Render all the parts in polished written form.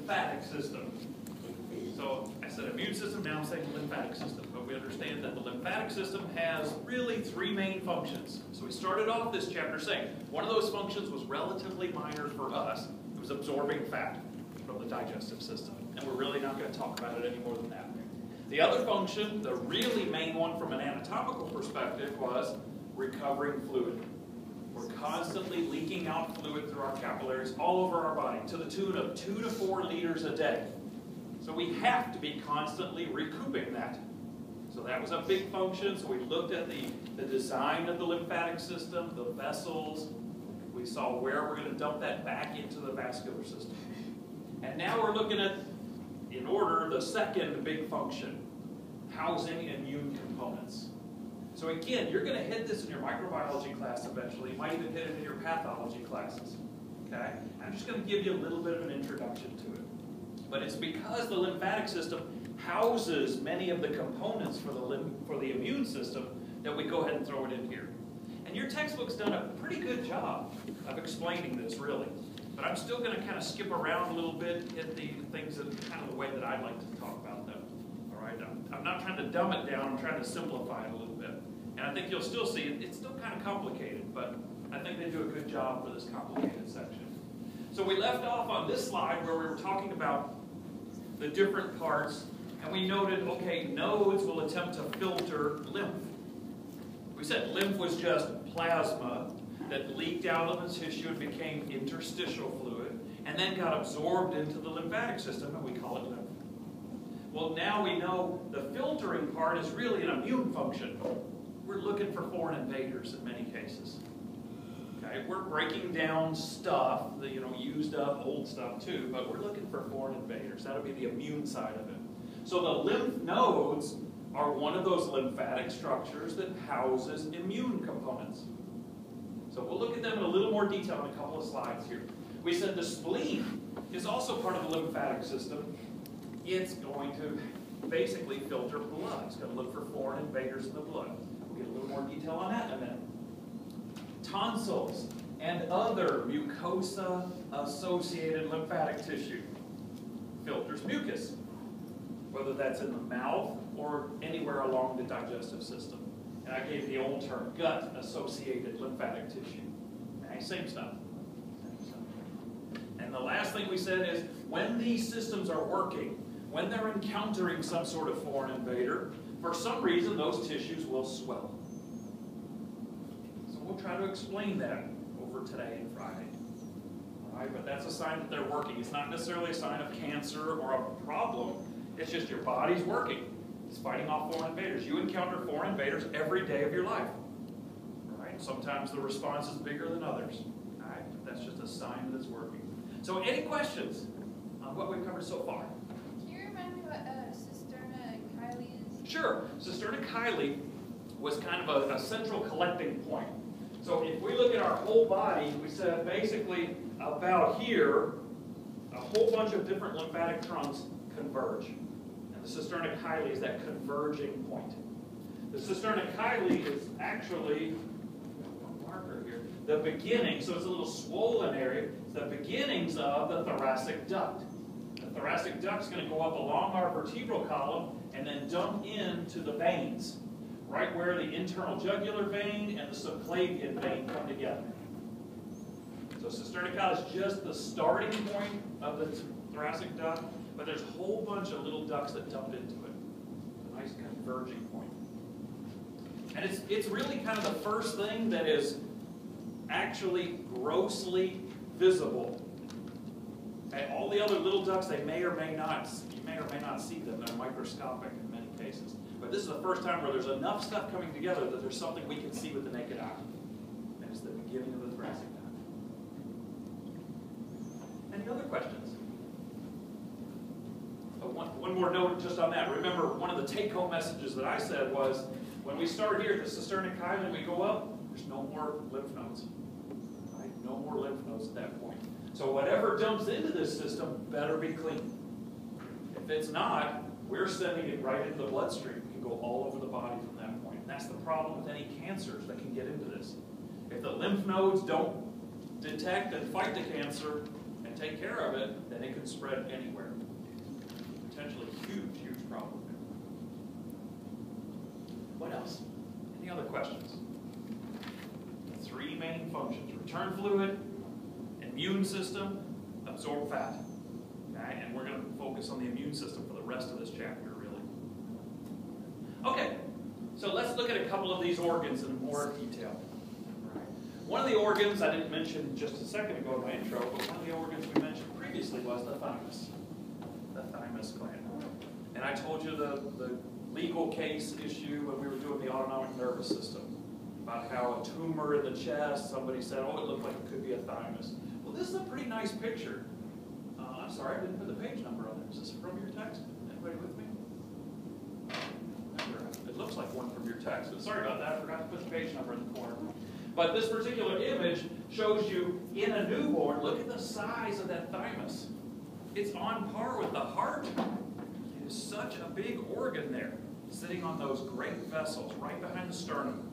lymphatic system. So I said immune system, now I'm saying lymphatic system. But we understand that the lymphatic system has really three main functions. So we started off this chapter saying one of those functions was relatively minor for us. It was absorbing fat from the digestive system. And we're really not going to talk about it any more than that. The other function, the really main one from an anatomical perspective, was recovering fluid. We're constantly leaking out fluid through our capillaries all over our body to the tune of 2 to 4 liters a day. So we have to be constantly recouping that. So that was a big function. So we looked at the design of the lymphatic system, the vessels. We saw where we're going to dump that back into the vascular system. And now we're looking at, in order, the second big function, housing immune components. So again, you're going to hit this in your microbiology class eventually. You might even hit it in your pathology classes. Okay? I'm just going to give you a little bit of an introduction to it. But it's because the lymphatic system houses many of the components for the immune system that we go ahead and throw it in here. And your textbook's done a pretty good job of explaining this, really. But I'm still going to kind of skip around a little bit, hit the things in kind of the way that I'd like to talk about them. All right? I'm not trying to dumb it down. I'm trying to simplify it a little bit. And I think you'll still see it's still kind of complicated, but I think they do a good job for this complicated section. So we left off on this slide where we were talking about the different parts, and we noted, okay, nodes will attempt to filter lymph. We said lymph was just plasma that leaked out of the tissue and became interstitial fluid, and then got absorbed into the lymphatic system, and we call it lymph. Well, now we know the filtering part is really an immune function. We're looking for foreign invaders in many cases. Okay, we're breaking down stuff, the used up, old stuff too, but we're looking for foreign invaders. That'll be the immune side of it. So the lymph nodes are one of those lymphatic structures that houses immune components. So we'll look at them in a little more detail in a couple of slides here. We said the spleen is also part of the lymphatic system. It's going to basically filter blood. It's going to look for foreign invaders in the blood. We'll get a little more detail on that in a minute. Tonsils and other mucosa-associated lymphatic tissue filters mucus, whether that's in the mouth or anywhere along the digestive system. And I gave the old term, gut-associated lymphatic tissue. Okay, same stuff. And the last thing we said is, when these systems are working, when they're encountering some sort of foreign invader, for some reason those tissues will swell. We'll try to explain that over today and Friday. All right, but that's a sign that they're working. It's not necessarily a sign of cancer or a problem. It's just your body's working. It's fighting off foreign invaders. You encounter foreign invaders every day of your life. All right? Sometimes the response is bigger than others. All right? But that's just a sign that it's working. So any questions on what we've covered so far? Can you remind me what cisterna chyli is? Sure. Cisterna chyli was kind of a central collecting point. So if we look at our whole body, we said basically about here, a whole bunch of different lymphatic trunks converge. And the cisterna chyli is that converging point. The cisterna chyli is actually, one marker here, the beginning, so it's a little swollen area, it's the beginnings of the thoracic duct. The thoracic duct is going to go up along our vertebral column and then dump into the veins, right where the internal jugular vein and the subclavian vein come together. So cisterna chyli is just the starting point of the thoracic duct, but there's a whole bunch of little ducts that dump into it. It's a nice converging point. And it's really kind of the first thing that is actually grossly visible. Okay, all the other little ducts, you may or may not see them. They're microscopic in many cases. But this is the first time where there's enough stuff coming together that there's something we can see with the naked eye. And it's the beginning of the thoracic duct. Any other questions? Oh, one more note just on that. Remember, one of the take-home messages that I said was, when we start here at the cisterna chyli and we go up, there's no more lymph nodes. Right? No more lymph nodes at that point. So whatever dumps into this system better be clean. If it's not, we're sending it right into the bloodstream. It can go all over the body from that point. And that's the problem with any cancers that can get into this. If the lymph nodes don't detect and fight the cancer and take care of it, then it can spread anywhere. Potentially huge, huge problem. What else? Any other questions? Three main functions: return fluid, immune system, absorb fat. Okay, and we're going to focus on the immune system for the rest of this chapter, really. Okay, so let's look at a couple of these organs in more detail. One of the organs I didn't mention just a second ago in my intro, but one of the organs we mentioned previously was the thymus. The thymus gland. And I told you the legal case issue when we were doing the autonomic nervous system, about how a tumor in the chest, somebody said, oh, it looked like it could be a thymus. Well, this is a pretty nice picture. I'm sorry, I didn't put the page number on there. Is this from your text? Anybody with me? It looks like one from your text, but sorry about that. I forgot to put the page number in the corner. But this particular image shows you in a newborn, look at the size of that thymus. It's on par with the heart. It is such a big organ there, sitting on those great vessels right behind the sternum.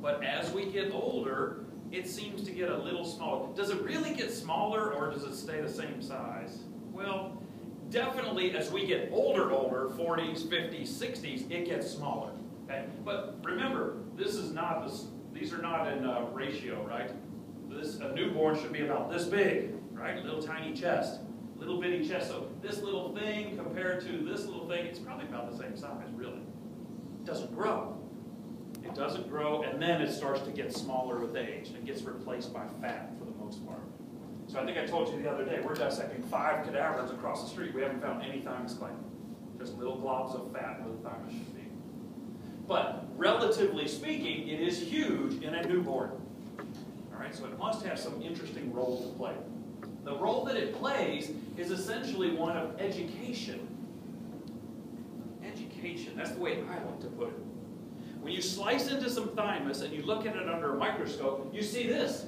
But as we get older, it seems to get a little smaller. Does it really get smaller, or does it stay the same size? Well, definitely as we get older, 40s, 50s, 60s, it gets smaller. Okay? But remember, these are not in ratio, right? A newborn should be about this big, right? Little tiny chest, little bitty chest. So this little thing compared to this little thing, it's probably about the same size, really. It doesn't grow. It doesn't grow, and then it starts to get smaller with age, and it gets replaced by fat for the most part. So I think I told you the other day, we're dissecting 5 cadavers across the street. We haven't found any thymus gland. Just little globs of fat where the thymus should be. But relatively speaking, it is huge in a newborn. All right, so it must have some interesting role to play. The role that it plays is essentially one of education. Education, that's the way I like to put it. When you slice into some thymus and you look at it under a microscope, you see this.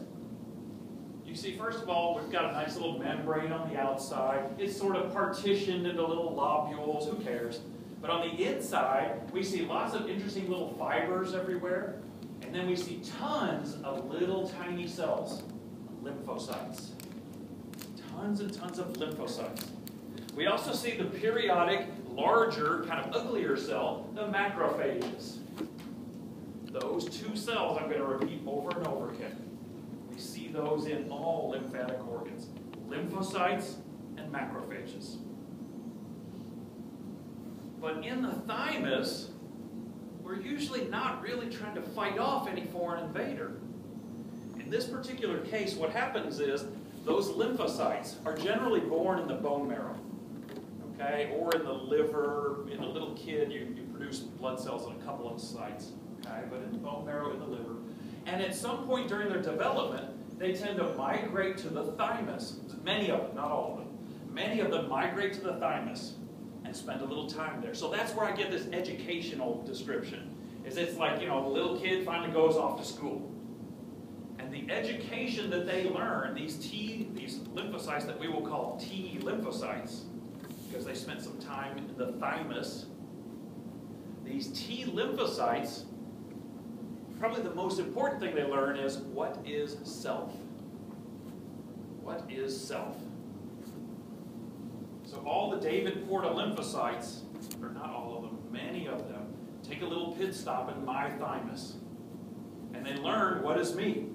You see, first of all, we've got a nice little membrane on the outside. It's sort of partitioned into little lobules. Who cares? But on the inside, we see lots of interesting little fibers everywhere. And then we see tons of little tiny cells, lymphocytes. Tons and tons of lymphocytes. We also see the periodic, larger, kind of uglier cell, the macrophages. Those two cells I'm going to repeat over and over again. We see those in all lymphatic organs. Lymphocytes and macrophages. But in the thymus, we're usually not really trying to fight off any foreign invader. In this particular case, what happens is those lymphocytes are generally born in the bone marrow, okay, or in the liver. In a little kid, you produce blood cells in a couple of sites, okay, but in the bone marrow, in the liver. And at some point during their development, they tend to migrate to the thymus. Many of them, not all of them. Many of them migrate to the thymus and spend a little time there. So that's where I get this educational description. It's like, the little kid finally goes off to school. And the education that they learn, these lymphocytes that we will call T lymphocytes, because they spent some time in the thymus, these T lymphocytes, probably the most important thing they learn is, what is self? What is self? So all the David Porta lymphocytes, or not all of them, many of them, take a little pit stop in my thymus. And they learn, what is me?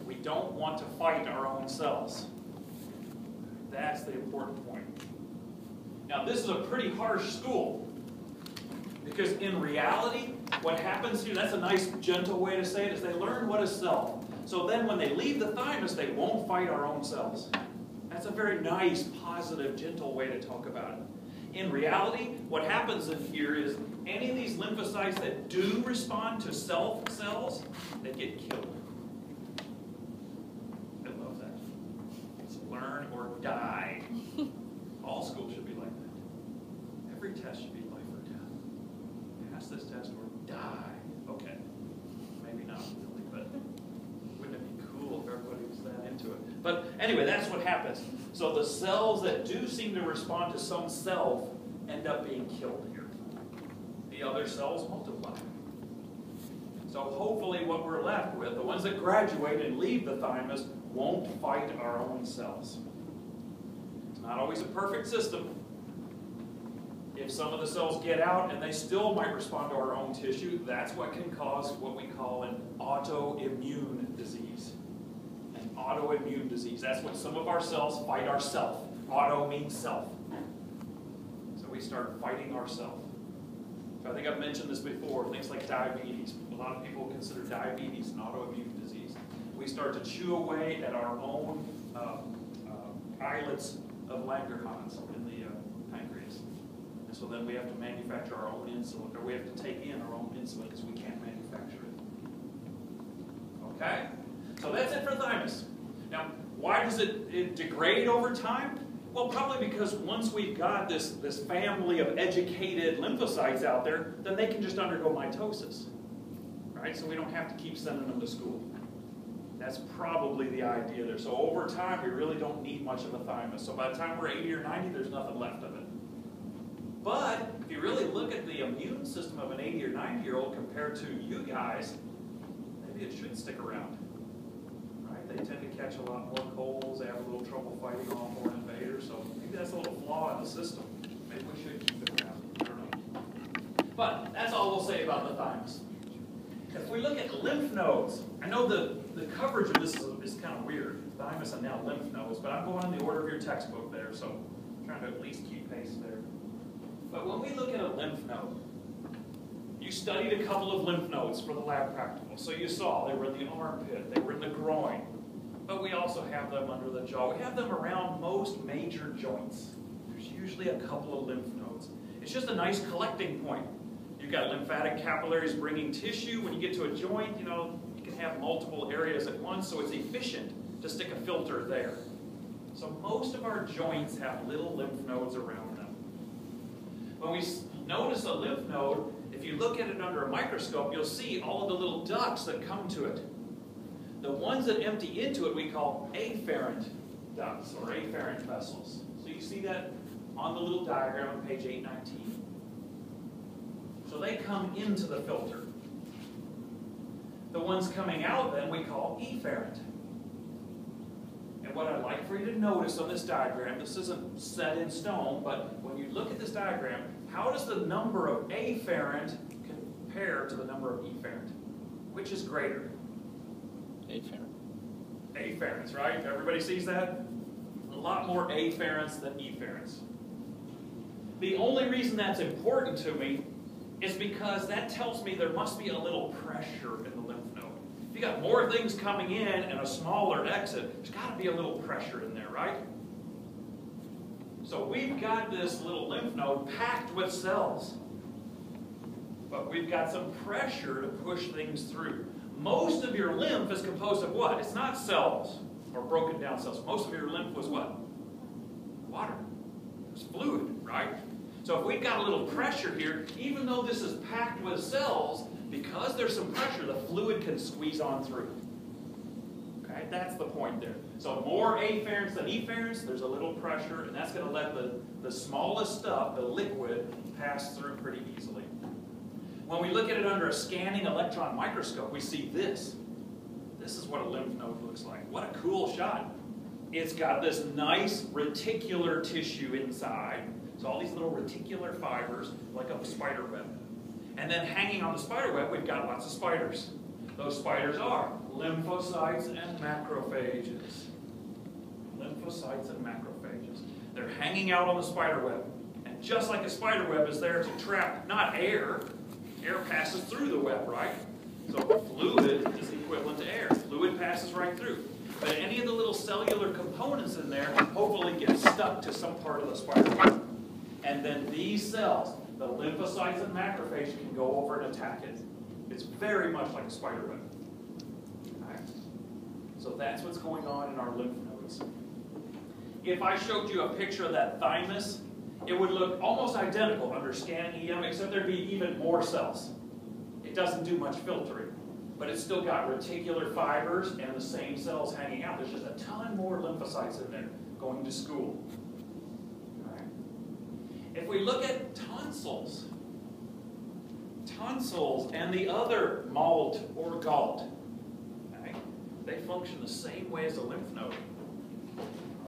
We don't want to fight our own cells. That's the important point. Now this is a pretty harsh school. Because in reality, what happens here, that's a nice gentle way to say it, is they learn what is self. So then when they leave the thymus, they won't fight our own cells. That's a very nice, positive, gentle way to talk about it. In reality, what happens in here is any of these lymphocytes that do respond to self cells, they get killed. I love that. It's learn or die. All schools should be like that. Every test should be life or death. Pass this test or die. Okay. Maybe not really, but wouldn't it be cool if everybody was that into it? But anyway, that's what happens. So the cells that do seem to respond to some self end up being killed here. The other cells multiply. So hopefully what we're left with, the ones that graduate and leave the thymus, won't fight our own cells. It's not always a perfect system. If some of the cells get out and they still might respond to our own tissue, that's what can cause what we call an autoimmune disease. An autoimmune disease. That's when some of our cells fight ourself. Auto means self. So we start fighting ourselves. I think I've mentioned this before, things like diabetes. A lot of people consider diabetes an autoimmune disease. We start to chew away at our own islets of Langerhans in the pancreas. And so then we have to manufacture our own insulin, or we have to take in our own insulin because we can't manufacture it. Okay? So that's it for thymus. Now, why does it degrade over time? Well, probably because once we've got this family of educated lymphocytes out there, then they can just undergo mitosis. Right? So we don't have to keep sending them to school. That's probably the idea there. So over time, we really don't need much of a thymus. So by the time we're 80 or 90, there's nothing left of it. But if you really look at the immune system of an 80 or 90-year-old compared to you guys, maybe it should stick around. Right? They tend to catch a lot more colds. They have a little trouble fighting off foreign invaders. So maybe that's a little flaw in the system. Maybe we should keep it around. I don't know. But that's all we'll say about the thymus. If we look at lymph nodes, I know the coverage of this is kind of weird. Thymus and now lymph nodes, but I'm going in the order of your textbook there, so I'm trying to at least keep pace there. But when we look at a lymph node, you studied a couple of lymph nodes for the lab practical. So you saw they were in the armpit, they were in the groin, but we also have them under the jaw. We have them around most major joints. There's usually a couple of lymph nodes. It's just a nice collecting point. You've got lymphatic capillaries bringing tissue. When you get to a joint, you can have multiple areas at once, so it's efficient to stick a filter there. So most of our joints have little lymph nodes around them. When we notice a lymph node, if you look at it under a microscope, you'll see all of the little ducts that come to it. The ones that empty into it we call afferent ducts or afferent vessels. So you see that on the little diagram on page 819. So they come into the filter. The ones coming out then we call efferent. And what I'd like for you to notice on this diagram, this isn't set in stone, but when you look at this diagram, how does the number of afferent compare to the number of efferent? Which is greater? Afferent. Afferents, right? Everybody sees that? A lot more afferents than efferents. The only reason that's important to me is because that tells me there must be a little pressure in the lymph node. If you got more things coming in and a smaller exit, there's got to be a little pressure in there, right? So we've got this little lymph node packed with cells, but we've got some pressure to push things through. Most of your lymph is composed of what? It's not cells or broken down cells. Most of your lymph was what? Water. It's fluid, right? So if we've got a little pressure here, even though this is packed with cells, because there's some pressure, the fluid can squeeze on through. Okay, that's the point there. So more afferents than efferents, there's a little pressure, and that's going to let the smallest stuff, the liquid, pass through pretty easily. When we look at it under a scanning electron microscope, we see this. This is what a lymph node looks like. What a cool shot. It's got this nice reticular tissue inside. So all these little reticular fibers, like a spider web. And then hanging on the spider web, we've got lots of spiders. Those spiders are lymphocytes and macrophages. Lymphocytes and macrophages. They're hanging out on the spider web. And just like a spider web is there to trap, not air, air passes through the web, right? So fluid is equivalent to air. Fluid passes right through. But any of the little cellular components in there hopefully get stuck to some part of the spider web. And then these cells, the lymphocytes and macrophages, can go over and attack it. It's very much like a spider web. Right? So that's what's going on in our lymph nodes. If I showed you a picture of that thymus, it would look almost identical under scanning EM, except there'd be even more cells. It doesn't do much filtering, but it's still got reticular fibers and the same cells hanging out. There's just a ton more lymphocytes in there going to school. If we look at tonsils and the other malt or galt, okay, they function the same way as a lymph node.